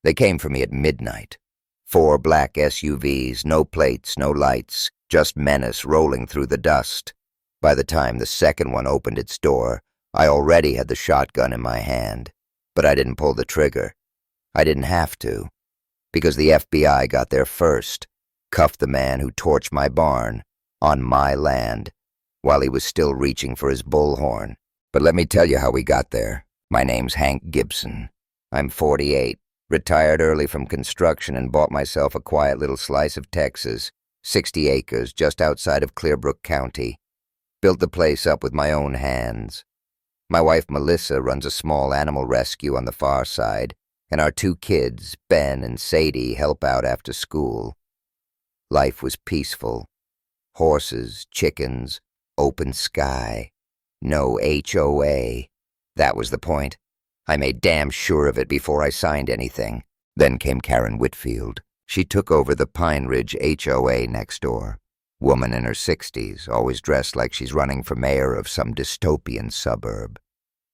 They came for me at midnight. 4 black SUVs, no plates, no lights, just menace rolling through the dust. By the time the second one opened its door, I already had the shotgun in my hand. But I didn't pull the trigger. I didn't have to, because the FBI got there first, cuffed the man who torched my barn, on my land, while he was still reaching for his bullhorn. But let me tell you how we got there. My name's Hank Gibson. I'm 48, retired early from construction and bought myself a quiet little slice of Texas, 60 acres just outside of Clearbrook County. Built the place up with my own hands. My wife Melissa runs a small animal rescue on the far side, and our 2 kids, Ben and Sadie, help out after school. Life was peaceful. Horses, chickens, open sky. No HOA. That was the point. I made damn sure of it before I signed anything. Then came Karen Whitfield. She took over the Pine Ridge HOA next door. Woman in her 60s, always dressed like she's running for mayor of some dystopian suburb.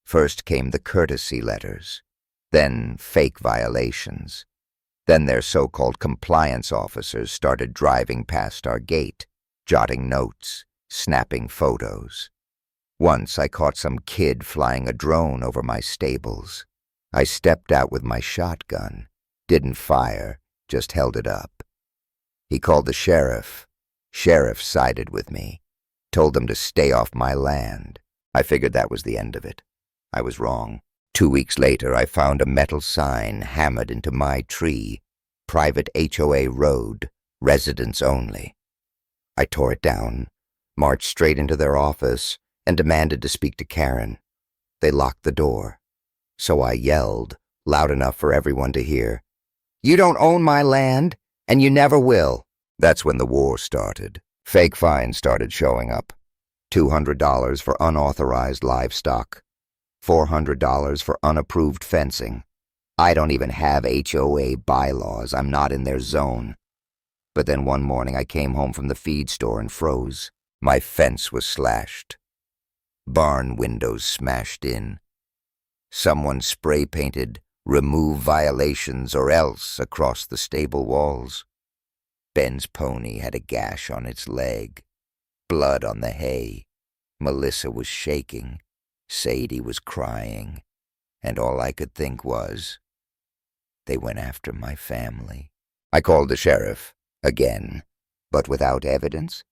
First came the courtesy letters. Then fake violations. Then their so-called compliance officers started driving past our gate, jotting notes, snapping photos. Once I caught some kid flying a drone over my stables. I stepped out with my shotgun, didn't fire, just held it up. He called the sheriff. Sheriff sided with me, told them to stay off my land. I figured that was the end of it. I was wrong. 2 weeks later, I found a metal sign hammered into my tree, Private HOA Road, residents only. I tore it down, marched straight into their office, and demanded to speak to Karen. They locked the door. So I yelled, loud enough for everyone to hear, "You don't own my land, and you never will." That's when the war started. Fake fines started showing up. $200 for unauthorized livestock. $400 for unapproved fencing. I don't even have HOA bylaws. I'm not in their zone. But then one morning I came home from the feed store and froze. My fence was slashed. Barn windows smashed in. Someone spray-painted, "Remove violations or else" across the stable walls. Ben's pony had a gash on its leg. Blood on the hay. Melissa was shaking. Sadie was crying. And all I could think was, they went after my family. I called the sheriff, again, but without evidence.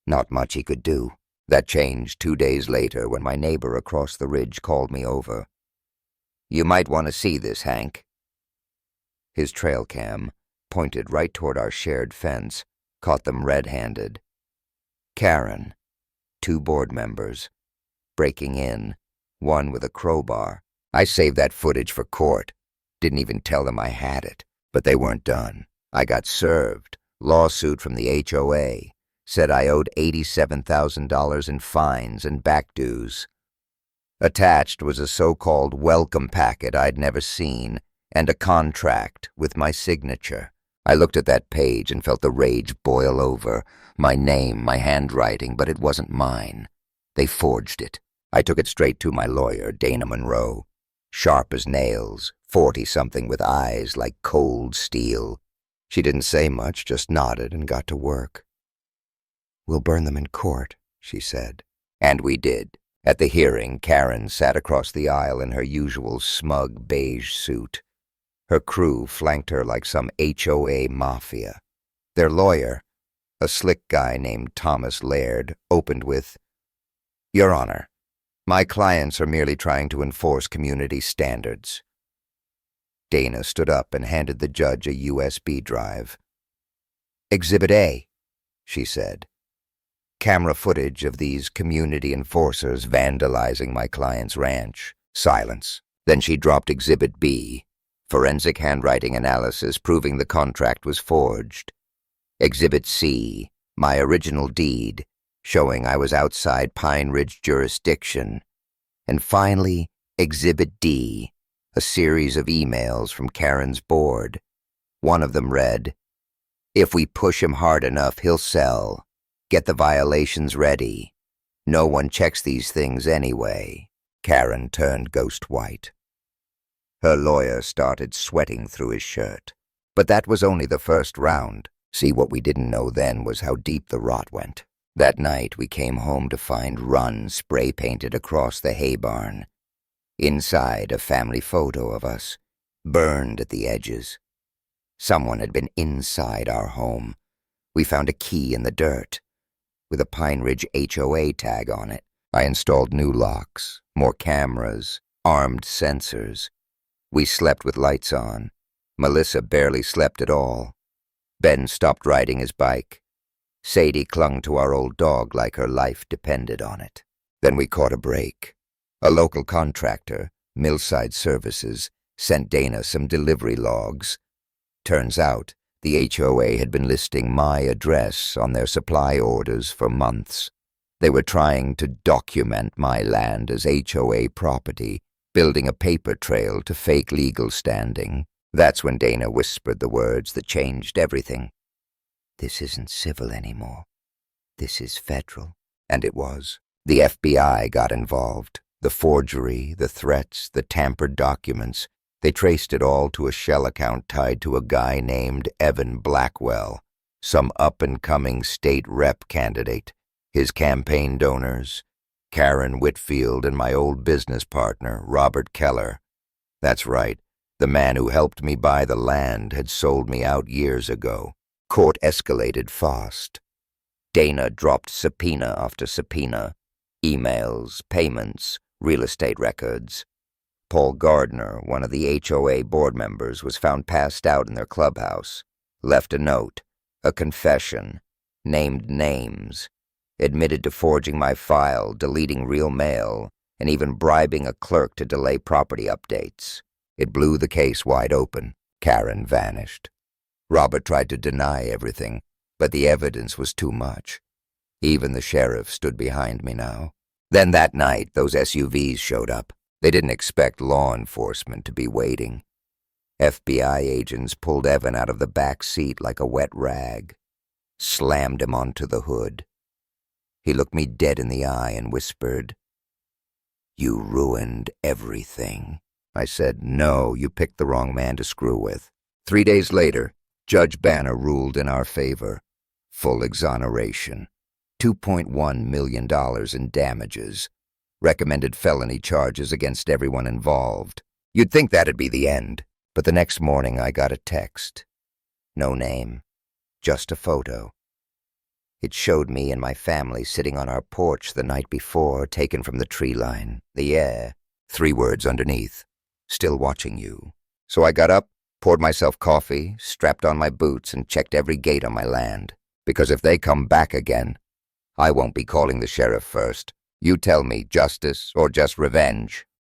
Not much he could do. That changed 2 days later when my neighbor across the ridge called me over. "You might want to see this, Hank." His trail cam, pointed right toward our shared fence, caught them red-handed. Karen, 2 board members, breaking in, one with a crowbar. I saved that footage for court. Didn't even tell them I had it, but they weren't done. I got served. Lawsuit from the HOA. Said I owed $87,000 in fines and back dues. Attached was a so-called welcome packet I'd never seen, and a contract with my signature. I looked at that page and felt the rage boil over. My name, my handwriting, but it wasn't mine. They forged it. I took it straight to my lawyer, Dana Monroe. Sharp as nails, 40-something with eyes like cold steel. She didn't say much, just nodded and got to work. "We'll burn them in court," she said. And we did. At the hearing, Karen sat across the aisle in her usual smug beige suit. Her crew flanked her like some HOA mafia. Their lawyer, a slick guy named Thomas Laird, opened with, "Your Honor, my clients are merely trying to enforce community standards." Dana stood up and handed the judge a USB drive. "Exhibit A," she said. Camera footage of these community enforcers vandalizing my client's ranch. Silence. Then she dropped Exhibit B, forensic handwriting analysis proving the contract was forged. Exhibit C, my original deed, showing I was outside Pine Ridge jurisdiction. And finally, Exhibit D, a series of emails from Karen's board. One of them read, "If we push him hard enough, he'll sell. Get the violations ready. No one checks these things anyway." Karen turned ghost white. Her lawyer started sweating through his shirt. But that was only the first round. See, what we didn't know then was how deep the rot went. That night we came home to find "Run" spray-painted across the hay barn. Inside, a family photo of us, burned at the edges. Someone had been inside our home. We found a key in the dirt, with a Pine Ridge HOA tag on it. I installed new locks, more cameras, armed sensors. We slept with lights on. Melissa barely slept at all. Ben stopped riding his bike. Sadie clung to our old dog like her life depended on it. Then we caught a break. A local contractor, Millside Services, sent Dana some delivery logs. Turns out, the HOA had been listing my address on their supply orders for months. They were trying to document my land as HOA property, building a paper trail to fake legal standing. That's when Dana whispered the words that changed everything. "This isn't civil anymore. This is federal." And it was. The FBI got involved. The forgery, the threats, the tampered documents. They traced it all to a shell account tied to a guy named Evan Blackwell, some up-and-coming state rep candidate. His campaign donors, Karen Whitfield and my old business partner, Robert Keller. That's right, the man who helped me buy the land had sold me out years ago. Court escalated fast. Dana dropped subpoena after subpoena. Emails, payments, real estate records. Paul Gardner, one of the HOA board members, was found passed out in their clubhouse. Left a note, a confession, named names. Admitted to forging my file, deleting real mail, and even bribing a clerk to delay property updates. It blew the case wide open. Karen vanished. Robert tried to deny everything, but the evidence was too much. Even the sheriff stood behind me now. Then that night, those SUVs showed up. They didn't expect law enforcement to be waiting. FBI agents pulled Evan out of the back seat like a wet rag, slammed him onto the hood. He looked me dead in the eye and whispered, "You ruined everything." I said, "No, you picked the wrong man to screw with." 3 days later, Judge Banner ruled in our favor. Full exoneration. $2.1 million in damages. Recommended felony charges against everyone involved. You'd think that'd be the end, but the next morning I got a text. No name, just a photo. It showed me and my family sitting on our porch the night before, taken from the tree line. The air. 3 words underneath. "Still watching you." So I got up, poured myself coffee, strapped on my boots, and checked every gate on my land. Because if they come back again, I won't be calling the sheriff first. You tell me, justice or just revenge?